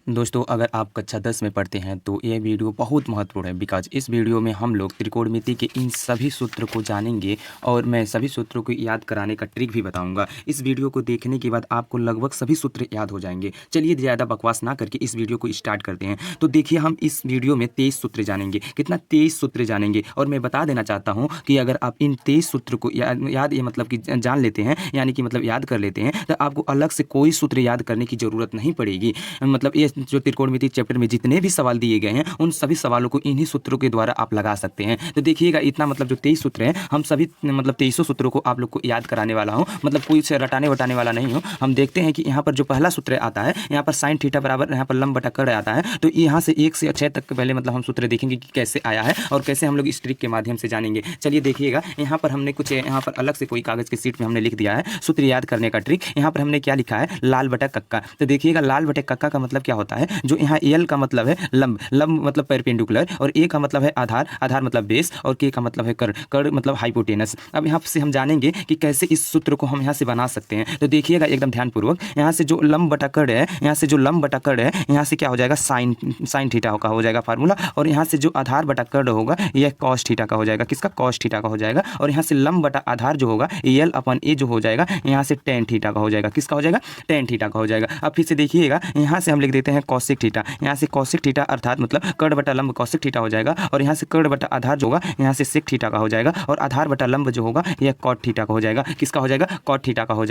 दोस्तों, अगर आप कक्षा 10 में पढ़ते हैं तो ये वीडियो बहुत महत्वपूर्ण है बिकॉज़ इस वीडियो में हम लोग त्रिकोणमिति के इन सभी सूत्र को जानेंगे और मैं सभी सूत्रों को याद कराने का ट्रिक भी बताऊंगा। इस वीडियो को देखने के बाद आपको लगभग सभी सूत्र याद हो जाएंगे। चलिए ज़्यादा बकवास ना करके इस वीडियो को स्टार्ट करते हैं। तो देखिए, हम इस वीडियो में 23 सूत्र जानेंगे। कितना 23 सूत्र जानेंगे। और मैं बता देना चाहता हूँ कि अगर आप इन 23 सूत्र को याद ये मतलब कि जान लेते हैं, यानी कि मतलब याद कर लेते हैं, तो आपको अलग से कोई सूत्र याद करने की ज़रूरत नहीं पड़ेगी। मतलब ये जो त्रिकोणमिति चैप्टर में जितने भी सवाल दिए गए हैं उन सभी सवालों को इन्हीं सूत्रों के द्वारा आप लगा सकते हैं। तो देखिएगा, इतना मतलब जो 23 सूत्र हैं, हम सभी मतलब 23 सूत्रों को आप लोग को याद कराने वाला हूँ। मतलब कोई से रटाने वटाने वाला नहीं हूँ। हम देखते हैं कि यहाँ पर जो पहला सूत्र आता है, यहाँ पर साइन थीटा बराबर यहाँ पर लंब बटा कर्ण आता है। तो यहाँ से 1 से 6 तक पहले मतलब हम सूत्र देखेंगे कि कैसे आया है और कैसे हम लोग इस ट्रिक के माध्यम से जानेंगे। चलिए देखिएगा, यहाँ पर हमने कुछ यहाँ पर अलग से कोई कागज़ की शीट में हमने लिख दिया है सूत्र याद करने का ट्रिक। यहाँ पर हमने क्या लिखा है, लाल बटा कक्का। तो देखिएगा, लाल बटे कक्का का मतलब क्या होता है, जो यहाँ एल का मतलब है लंब, लंब मतलब परपेंडिकुलर, और ए का मतलब है आधार, आधार मतलब बेस, और के का मतलब है कर्ण, कर्ण मतलब हाइपोटेनस। अब यहाँ से हम जानेंगे कि कैसे इस सूत्र को हम यहाँ से बना सकते हैं। तो देखिएगा एकदम ध्यानपूर्वक, यहाँ से जो लंब बटा कर्ण है, यहाँ से जो लंब बटा कर्ण है, यहाँ से क्या हो जाएगा, साइन थीटा का हो जाएगा फार्मूला। और यहाँ से जो आधार बटा कर्ण होगा, यह कॉस थीटा का हो जाएगा। किसका, कॉस थीटा का हो जाएगा। और यहाँ से लंब बटा आधार जो होगा, एल अपन ए जो हो जाएगा, यहाँ से टेन थीटा का हो जाएगा। किसका हो जाएगा, टेन थीटा का हो जाएगा। अब फिर से देखिएगा, यहाँ से हम लिख देते हैं कॉसिक थीटा। यहाँ से कॉसिक थीटा अर्थात मतलब कर्ण बटा लंब कॉसिक थीटा हो जाएगा। और यहाँ से कर्ण बटा आधार जो होगा, यहाँ से सेक थीटा का हो जाएगा। और आधार बटा लंब जो होगा, यह कॉट थीटा का हो जाएगा। किसका हो जाएगा, कॉट थीटा का हो जाएगा।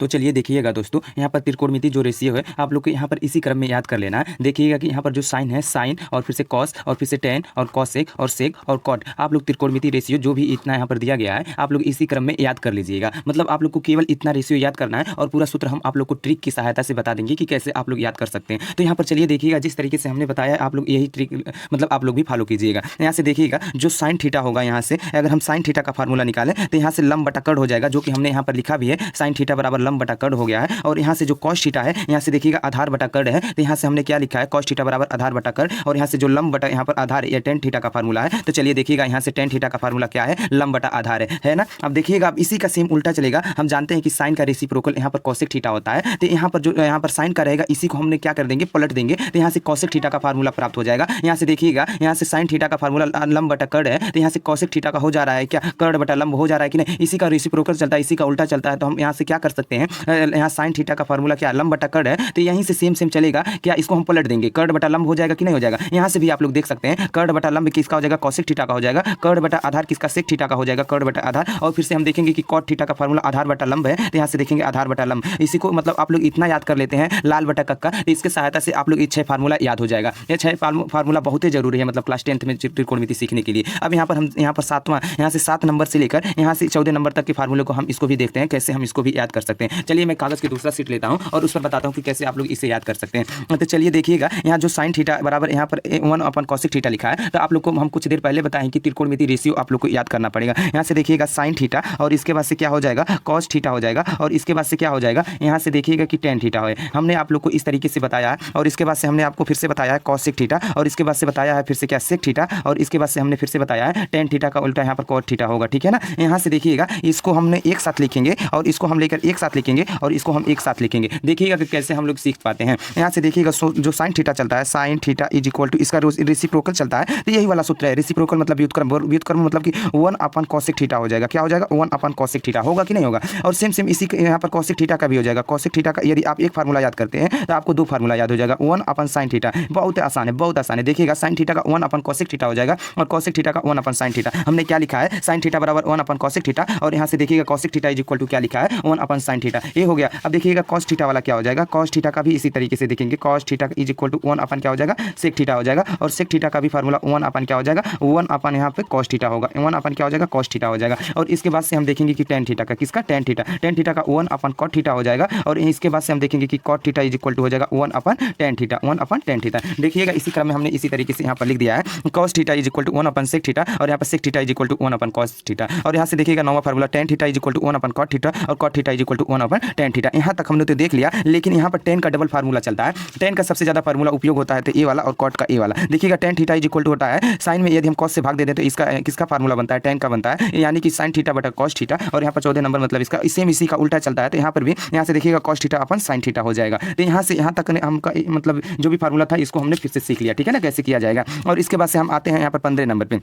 तो चलिए देखिएगा दोस्तों, यहाँ पर त्रिकोणमिति जो रेशियो है आप लोग को यहाँ पर इसी क्रम में याद कर लेना है। देखिएगा कि यहाँ पर जो साइन है, साइन और फिर से कॉस और फिर से टेन और कॉसेक और सेक और कॉट, आप लोग त्रिकोणमिति रेशियो जो भी इतना यहाँ पर दिया गया है आप लोग इसी क्रम में याद कर लीजिएगा। मतलब आप लोग को केवल इतना रेशियो याद करना है और पूरा सूत्र हम आप लोग को ट्रिक की सहायता से बता देंगे कि कैसे आप लोग याद कर सकते हैं। तो यहाँ पर चलिए देखिएगा, जिस तरीके से हमने बताया आप लोग यही ट्रिक मतलब आप लोग भी फॉलो कीजिएगा। यहाँ से देखिएगा, जो साइन थीटा होगा, यहाँ से अगर हम साइन थीटा का फार्मूला निकालें तो यहाँ से लंब बटा कर्ण हो जाएगा, जो कि हमने यहाँ पर लिखा भी है, साइन थीटा बराबर लंब बटा कर्ण हो गया है। और यहाँ से जो कॉस थीटा है, यहाँ से देखिएगा आधार बटा कर्ण है, तो यहाँ से हमने क्या लिखा है, कॉस थीटा बराबर आधार बटा कर्ण। और यहाँ से जो लंब बटा यहाँ पर आधार, ये टेन थीटा का फार्मूला है। तो चलिए देखिएगा, यहाँ से टेन थीटा का फार्मूला क्या है, लंब बटा आधार है ना। अब देखिएगा, अब इसी का सेम उल्टा चलेगा। हम जानते हैं कि साइन का रेसिप्रोकल यहाँ पर कॉसेक थीटा होता है। तो यहाँ पर जो यहाँ पर साइन का रहेगा, इसी को हमने क्या कर देंगे, पलट देंगे। तो यहाँ से कॉसेक थीटा का फार्मूला प्राप्त हो जाएगा। यहाँ से देखिएगा, यहाँ से साइन थीटा का फार्मूला लंब बटा कर्ण है, तो यहाँ से कॉसेक थीटा का हो जा रहा है क्या, कर्ण बटा लंब हो जा रहा है कि नहीं। इसी का रेसिप्रोकल चलता है, इसी का उल्टा चलता है। तो हम यहाँ से क्या कर सकते हैं, यहाँ साइन थीटा का फार्मूला क्या, लंब बटा कर्ण है, तो यहीं से सेम चलेगा क्या, इसको हम पलट देंगे, कर्ण बटा लंब हो जाएगा कि नहीं हो जाएगा। यहाँ से भी आप लोग देख सकते हैं, कर्ण बटा लंब किसका हो जाएगा, कॉसेक थीटा का हो जाएगा। कर्ण बटा आधार किसका, सेक थीटा का हो जाएगा, कर्ण बटा आधार। और फिर से हम देखेंगे कि कॉट थीटा का फार्मूला आधार बटा लंब है, तो यहाँ से देखेंगे आधार बटा लंब। इसी को मतलब आप लोग इतना याद कर लेते हैं, लाल बटा कक्का। इसके सहायता से आप लोग ये 6 फार्मूला याद हो जाएगा। ये 6 फार्मूला बहुत ही जरूरी है मतलब क्लास 10th में त्रिकोणमिति सीखने के लिए। अब यहाँ पर हम यहाँ पर 7वां, यहाँ से 7 नंबर से लेकर यहाँ से 14 नंबर तक के फार्मूले को हम इसको भी देखते हैं, कैसे हम इसको भी याद कर सकते हैं। चलिए मैं कागज़ की दूसरा सीट लेता हूँ और उस पर बताता हूँ कि कैसे आप लोग इसे याद कर सकते हैं। तो चलिए देखिएगा, यहाँ जो साइन थीटा बराबर यहाँ पर 1 अपन कॉसिक थीटा लिखा है, तो आप लोग को हम कुछ देर पहले बताएं कि त्रिकोणमिति रेशियो आप लोग को याद करना पड़ेगा। यहाँ से देखिएगा साइन थीटा, और इसके बाद से क्या हो जाएगा, कॉस थीटा हो जाएगा। और इसके बाद से क्या हो जाएगा, यहाँ से देखिएगा कि टेन थीटा है। हमने आप लोग को इस तरीके से बताया है। और इसके बाद से हमने आपको फिर से बताया है कॉसिक थीटा, और इसके बाद से बताया है फिर से क्या, सेक थीटा। और इसके बाद से हमने फिर से बताया है टेन थीटा का उल्टा यहाँ पर कॉट थीटा होगा, ठीक है ना। यहाँ से देखिएगा, इसको हमने एक साथ लिखेंगे और इसको हम लेकर एक साथ लिखेंगे और इसको हम एक साथ लिखेंगे। देखिएगा कि कैसे हम लोग सीख पाते हैं। यहाँ से देखिएगा, जो साइन थीटा चलता है, sine theta is equal to, इसका रेसिप्रोकल चलता है, तो यही वाला सूत्र है। रेसिप्रोकल मतलब व्युत्क्रम, व्युत्क्रम मतलब कि 1 अपन कॉसिक थीटा हो जाएगा। क्या हो जाएगा, 1 अपन कॉसिक थीटा होगा कि नहीं होगा। और सेम इसी यहाँ पर कॉसिक थीटा का भी हो जाएगा। कॉसिक थीटा का यदि आप एक फार्मूला याद करते हैं तो आपको 2 फार्मूला याद हो जाएगा, 1 अपन साइन थीटा। बहुत आसान है, बहुत आसान है। देखिएगा, साइन थीटा का 1 अपन कॉसिक थीटा हो जाएगा और कॉसिक थीटा का 1 अपन साइन थीटा। हमने क्या लिखा है, साइन थीटा बराबर 1 अपन कॉसिक थीटा। और यहाँ से देखिएगा cosec theta is equal to क्या लिखा है, 1 अपन साइन थीटा। ये हो गया। अब देखिएगा कॉस थीटा वाला क्या हो जाएगा, कॉस थीटा का भी इसी तरीके से देखेंगे, cos theta is equal to 1 upon क्या हो जाएगा, सेक थीटा हो जाएगा। और सेक थीटा का भी फार्मूला 1 अपन क्या हो जाएगा, 1 अपन यहाँ पे कॉस थीटा होगा, 1 अपन क्या हो जाएगा, कॉस थीटा हो जाएगा। और इसके बाद से हम देखेंगे कि टेन थीटा का, किसका, टेन थीटा का 1 अपन कॉट थीटा हो जाएगा। और इसके बाद से हम देखेंगे कि cot theta is equal to हो जाएगा 1 upon tan theta, 1 upon tan theta. देखिएगा, इसी क्रम में हमने इसी तरीके से यहाँ पर लिख दिया है, cos theta is equal to 1 upon sec theta. और यहाँ पर sec theta is equal to 1 upon cos theta. और यहाँ से देखिएगा 9वां formula, tan theta is equal to 1 upon cot theta और cot theta is equal to 1 upon tan theta. यहाँ तक हमने तो देख लिया, लेकिन यहाँ पर tan का डबल फार्मूला चलता है। tan का सबसे ज़्यादा फार्मूला उपयोग होता है तो ए वाला और cot का ए वाला। देखिएगा tan theta is equal to होता है साइन में यदि हम cos से भाग दे दें तो इसका किसका फार्मूला बनता है, tan का बनता है, यानी कि sin थीटा बटा cos थीटा। और यहाँ पर 14 नंबर मतलब इसका सेम इसी का उल्टा चलता है, तो यहाँ पर भी यहाँ से देखिएगा cos थीटा अपन sin थीटा हो जाएगा। तो यहाँ से यहाँ तक हमका मतलब जो भी फार्मूला था इसको हमने फिर से सीख लिया, ठीक है ना, कैसे किया जाएगा। और इसके बाद से हम आते हैं यहाँ पर 15 नंबर पे।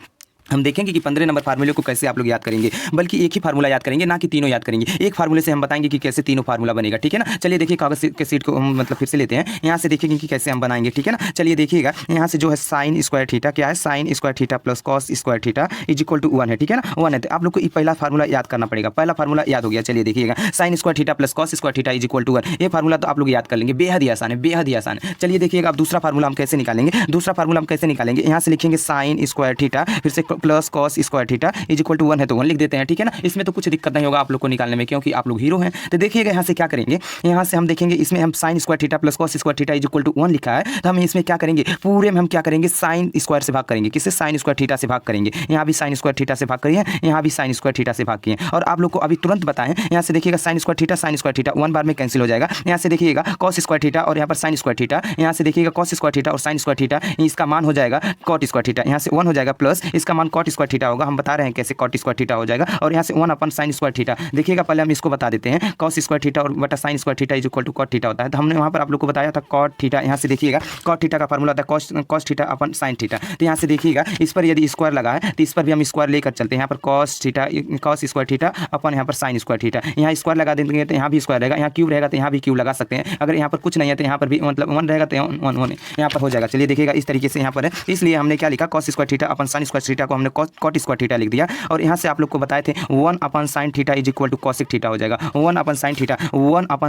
हम देखेंगे कि 15 नंबर फार्मूले को कैसे आप लोग याद करेंगे, बल्कि एक ही फार्मूला याद करेंगे, ना कि तीनों याद करेंगे। एक फार्मूले से हम बताएंगे कि कैसे तीनों फार्मूला बनेगा, ठीक है ना। चलिए देखिए कागज के सीट को हम मतलब फिर से लेते हैं, यहाँ से देखेंगे कि कैसे हम बनाएंगे, ठीक है ना। चलिए देखिएगा यहाँ से जो है साइन स्क्वायर थीटा क्या है, sine square theta plus cos square theta is equal to 1 है, ठीक है ना, 1 है। तो आप लोग को ये पहला फार्मूला याद करना पड़ेगा। पहला फार्मूला याद हो गया, चलिए देखिएगा sine square theta plus cos square theta is equal to 1। ये फार्मूला तो आप लोग याद कर लेंगे, बेहद ही आसान है, बेहद ही आसान है। चलिए देखिएगा अब दूसरा फार्मूला हम कैसे निकालेंगे। दूसरा फार्मूला हम कैसे निकालेंगे, यहाँ से लिखेंगे साइन स्क्वायर थीटा फिर से plus cos square theta is equal to 1 है तो 1 लिख देते हैं, ठीक है ना। इसमें तो कुछ दिक्कत नहीं होगा आप लोग को निकालने में, क्योंकि आप लोग हीरो हैं। तो देखिएगा यहाँ से क्या करेंगे, यहाँ से हम देखेंगे इसमें हम sine square theta plus cos square theta is equal to 1 लिखा है, तो हम इसमें क्या करेंगे, पूरे में हम क्या करेंगे, साइन स्क्वायर से भाग करेंगे। किससे, साइन स्क्वायर थीटा से भाग करेंगे। यहाँ भी साइन स्क्वायर थीटा से भाग करिए, यहाँ भी साइन स्क्वायर थीटा से भाग किए। और आप लोग को अभी तुरंत बताएं, यहाँ से देखिएगा साइन स्क्वायर थीटा 1 बार में कैंसिल हो जाएगा। यहाँ से देखिएगा कॉस स्क्वायर थीटा और यहाँ पर साइन स्क्वायर थीटा, यहाँ से देखिएगा कॉस स्क्वायर थीटा और साइन स्क्वायर थीटा, इसका मान हो जाएगा कॉट स्क्वायर थीटा। यहाँ से 1 हो जाएगा प्लस इसका मान कॉट स्क्वायर थीटा होगा। हम बता रहे हैं कैसे कॉट स्क्वायर थीटा हो जाएगा। और यहाँ से 1 अपन साइन स्क्वायर थीटा। देखिएगा पहले हम इसको बता देते हैं, कॉस स्क्वायर थीटा और बटा sine square theta is equal to cot theta होता है। तो हमने वहाँ पर आप लोग को बताया था कॉट थीटा। यहाँ से देखिएगा कॉट थीटा का फार्मूला था कॉस थीटा अपन साइन थीटा। तो यहाँ से देखिएगा इस पर यदि स्क्वायर लगा है तो इस पर भी हम स्क्वायर लेकर चलते हैं। यहाँ पर cos theta cos square theta upon यहाँ पर साइन स्क्वायर थीटा, यहाँ स्क्वायर लगा देंगे तो यहाँ भी स्क्वायर रहेगा, यहाँ क्यूब रहेगा तो यहाँ भी क्यूब लगा सकते हैं। अगर यहाँ पर कुछ नहीं है तो यहाँ पर भी मतलब 1 रहेगा तो 1 यहाँ पर हो जाएगा। चलिए देखिएगा इस तरीके से यहाँ पर है, इसलिए हमने क्या लिखा, कॉस स्क्वायर थीटा अपन साइन स्क्वायर थीटा को हमने कॉट स्क्वायर थीटा लिख दिया। और यहाँ से आप लोग को बताए थे 1 upon sine theta is equal to cosec theta हो जाएगा। 1 upon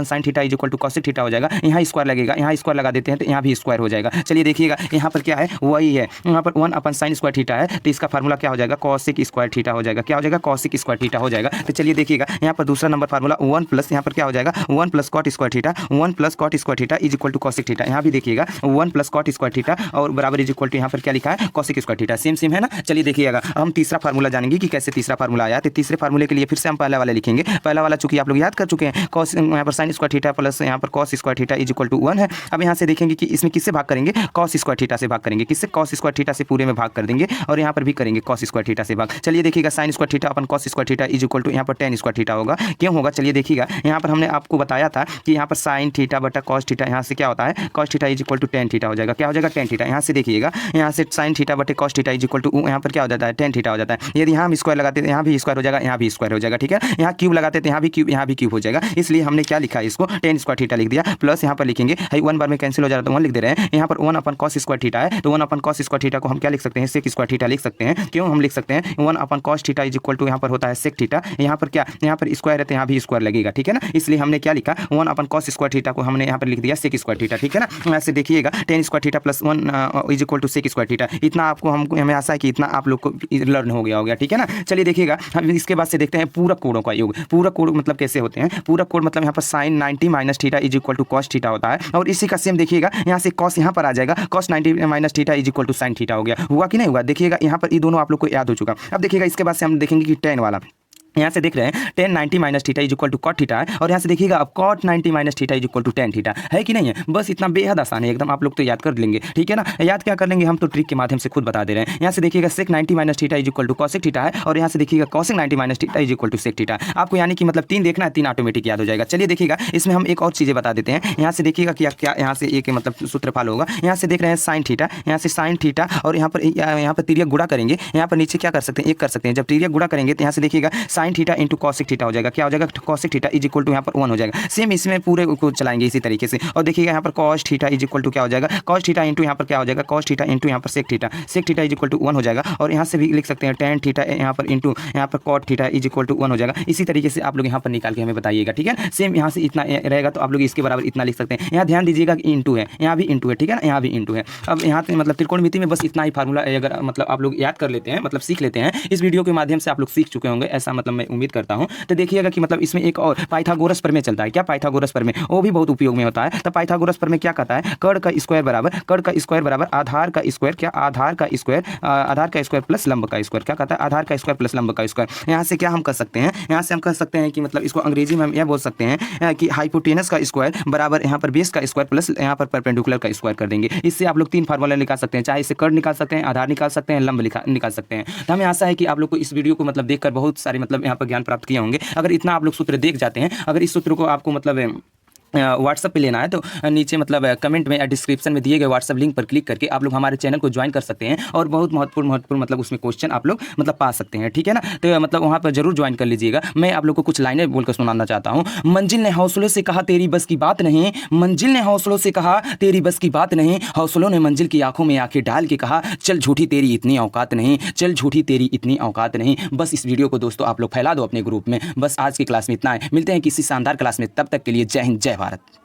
sine theta is equal to cosec theta हो जाएगा। यहाँ स्क्वायर लगेगा, यहाँ स्क्वायर लगा देते हैं तो यहाँ भी स्क्वायर हो जाएगा। चलिए देखिएगा यहाँ पर क्या है, वही है, यहाँ पर 1 अपन साइन स्क्वायर थीटा है तो इसका फार्मूला क्या हो जाएगा, कॉसिक स्क्वायर थीटा हो जाएगा। क्या हो जाएगा, कॉसिक स्क्वायर थीटा हो जाएगा। तो चलिए देखिएगा यहाँ पर दूसरा नंबर फार्मूला 1 प्लस यहाँ पर क्या हो जाएगा, 1 plus cot square theta, 1 plus cot square theta is equal to cosec theta. यहाँ भी देखिएगा 1 प्लस कॉट स्क्वायर थीटा और बराबर इज इक्वल टू यहाँ पर क्या लिखा है, कॉसिक स्क्वायर थीटा। सेम है ना। चलिए देखिएगा हम तीसरा फार्मूला जानेंगे कि कैसे तीसरा फार्मूला आया। तो तीसरे फार्मूले के लिए फिर से हम पहला वाला लिखेंगे। पहला वाला चूंकि आप लोग याद कर चुके हैं, कॉस यहाँ पर साइन स्क्वायर थीटा प्लस यहाँ पर cos square theta is equal to 1 है। अब यहाँ से देखेंगे कि इसमें किससे भाग करेंगे, कॉस स्क्वायर थीटा से भाग करेंगे। किससे, कॉस स्क्वायर थीटा से पूरे में भाग कर देंगे और यहाँ पर भी करेंगे कॉस स्क्वायर थीटा से भाग। चलिए देखिएगा sine square theta upon cos square theta is equal to यहाँ पर tan स्क्वायर थीटा होगा। क्यों होगा, चलिए देखिएगा यहाँ पर हमने आपको बताया था कि यहाँ पर साइन थीटा बटा कॉस थीटा, यहाँ से क्या होता है, cos theta is equal to tan theta हो जाएगा। क्या हो जाएगा, tan थीटा। यहाँ से देखिएगा यहाँ से साइन थीटा बटे cos theta is equal to यहाँ पर क्या हो जाता है, tan थीटा हो जाता है। यदि यहाँ हम स्क्वायर लगाते हैं यहाँ भी स्क्वायर हो जाएगा, यहाँ भी स्क्वायर हो जाएगा, ठीक है। यहाँ क्यूब लगाते थे यहाँ भी क्यूब हो जाएगा। इसलिए हमने क्या लिखा है, इसको tan स्क्वायर थीटा लिख दिया। प्लस यहाँ पर लिखेंगे 1 बार में कैंसिल हो जा रहा है तो 1 लिख दे रहे हैं। यहाँ पर 1 अपन कॉस स्क्वायर थीटा है तो 1 अपन कॉस स्क्वायर थीटा को हम क्या लिख सकते हैं, सेक स्क्वायर थीटा लिख सकते हैं। क्यों हम लिख सकते हैं, 1 upon cos theta is equal to यहाँ पर होता है सेक थीटा। यहाँ पर क्या, यहाँ पर स्क्वायर है तो यहाँ भी स्क्वायर लगेगा, ठीक है ना। इसलिए हमने क्या लिखा, 1 अपन कॉस स्क्वायर थीटा को हमने यहाँ पर लिख दिया सेक स्क्वायर थीटा, ठीक है ना। ऐसे देखिएगा tan square theta plus 1 is equal to sec square theta. इतना आपको हमें आशा है कि इतना आप लोग को लर्न हो गया, ठीक है ना। चलिए देखिएगा हम इसके बाद से देखते हैं पूरक कोणों का योग। पूरक कोण मतलब कैसे होते हैं, पूरक कोण मतलब यहाँ पर sine 90 minus theta is equal to cos theta होता है। और इसी का सेम देखिएगा यहाँ से कॉस यहाँ पर आ जाएगा, cos 90 minus theta is equal to sine theta हो गया। हुआ कि नहीं हुआ, देखिएगा यहाँ पर ये दोनों आप लोग को याद हो चुका। अब देखिएगा इसके बाद से हम देखेंगे कि tan वाला, यहाँ से देख रहे हैं tan 90 minus theta is equal to cot theta है। और यहाँ से देखिएगा अब cot 90 minus theta is equal to tan theta है कि नहीं है। बस इतना बेहद आसान है एकदम, आप लोग तो याद कर लेंगे, ठीक है ना। याद क्या कर लेंगे, हम तो ट्रिक के माध्यम से खुद बता दे रहे हैं। यहाँ से देखिएगा sec 90 minus theta is equal to cosec theta है और यहाँ से देखिएगा cosec 90 minus theta is equal to sec theta. आपको यानी कि मतलब 3 देखना है, 3 ऑटोमेटिक याद हो जाएगा। चलिए देखिएगा इसमें हम एक और चीज़ें बता देते हैं। यहाँ से देखिएगा कि क्या यहाँ से एक मतलब सूत्र फॉलो होगा। यहाँ से देख रहे हैं साइन थीटा, यहाँ से साइन थीटा और यहाँ पर तिर्यक गुणा करेंगे। यहाँ पर नीचे क्या कर सकते हैं, एक कर सकते हैं। जब तिर्यक गुणा करेंगे तो यहाँ से देखिएगा sine theta into cosec theta हो जाएगा। क्या हो जाएगा, cosec theta is equal to यहाँ पर 1 हो जाएगा। सेम इसमें पूरे को चलाएंगे इसी तरीके से। और देखिएगा यहाँ पर cos theta is equal to क्या हो जाएगा, कॉस थीटा इंटू यहाँ पर क्या हो जाएगा, कॉस थीटा इंटू यहाँ पर sec theta is equal to 1 हो जाएगा। और यहाँ से भी लिख सकते हैं tan थीटा यहाँ पर इंटू यहाँ पर cot theta is equal to 1 हो जाएगा। इसी तरीके से आप लोग यहाँ पर निकाल के हमें बताइएगा, ठीक है। सेम यहाँ से इतना रहेगा तो आप लोग इसके बराबर इतना लिख सकते हैं। यहाँ ध्यान दीजिएगा कि इंटू है, यहाँ भी इंटू है, ठीक है ना, यहाँ भी इंटू है। अब यहाँ मतलब त्रिकोणमिति में बस इतना ही फार्मूला अगर मतलब आप लोग याद कर लेते हैं, मतलब सीख लेते हैं, इस वीडियो के माध्यम से आप लोग सीख चुके होंगे, ऐसा मतलब मैं उम्मीद करता हूँ। तो देखिएगा कि मतलब इसमें एक और पाइथागोरस प्रमेय चलता है। क्या पाइथागोरस प्रमेय, वो भी बहुत उपयोग में होता है। तो पाइथागोरस प्रमेय क्या कहता है, कर्ण का स्क्वायर बराबर आधार का स्क्वायर, क्या आधार का स्क्वायर प्लस लंब का स्क्वायर, क्या कहता है आधार का स्क्वायर प्लस लंब का स्क्वायर। यहाँ से क्या हम कर सकते हैं, यहाँ से हम कह सकते हैं कि मतलब इसको अंग्रेजी में हम यह बोल सकते हैं कि हाइपोटेनस का स्क्वायर बराबर यहाँ पर बेस का स्क्वायर प्लस यहाँ पर परपेंडिकुलर का स्क्वायर कर देंगे। इससे आप लोग 3 फार्मूला निकाल सकते हैं, चाहे इससे कर्ण निकाल सकते हैं, आधार निकाल सकते हैं, लंब निकाल सकते हैं। तो हमें आशा है कि आप लोग को इस वीडियो को मतलब देखकर बहुत सारे मतलब यहाँ पर ज्ञान प्राप्त किए होंगे। अगर इतना आप लोग सूत्र देख जाते हैं, अगर इस सूत्र को आपको मतलब व्हाट्सअप पे लेना है तो नीचे मतलब कमेंट में या डिस्क्रिप्शन में दिए गए व्हाट्सअप लिंक पर क्लिक करके आप लोग हमारे चैनल को ज्वाइन कर सकते हैं और बहुत महत्वपूर्ण मतलब उसमें क्वेश्चन आप लोग मतलब पा सकते हैं, ठीक है ना। तो मतलब वहाँ पर जरूर ज्वाइन कर लीजिएगा। मैं आप लोग को कुछ लाइनें बोलकर सुनाना चाहता हूँ। मंजिल ने हौसलों से कहा तेरी बस की बात नहीं, मंजिल ने हौसलों से कहा तेरी बस की बात नहीं, हौसलों ने मंजिल की आंखों में आंखें डाल के कहा चल झूठी तेरी इतनी औकात नहीं, चल झूठी तेरी इतनी औकात नहीं। बस इस वीडियो को दोस्तों आप लोग फैला दो अपने ग्रुप में। बस आज की क्लास में इतना है, मिलते हैं किसी शानदार क्लास में, तब तक के लिए जय हिंद जय भारत।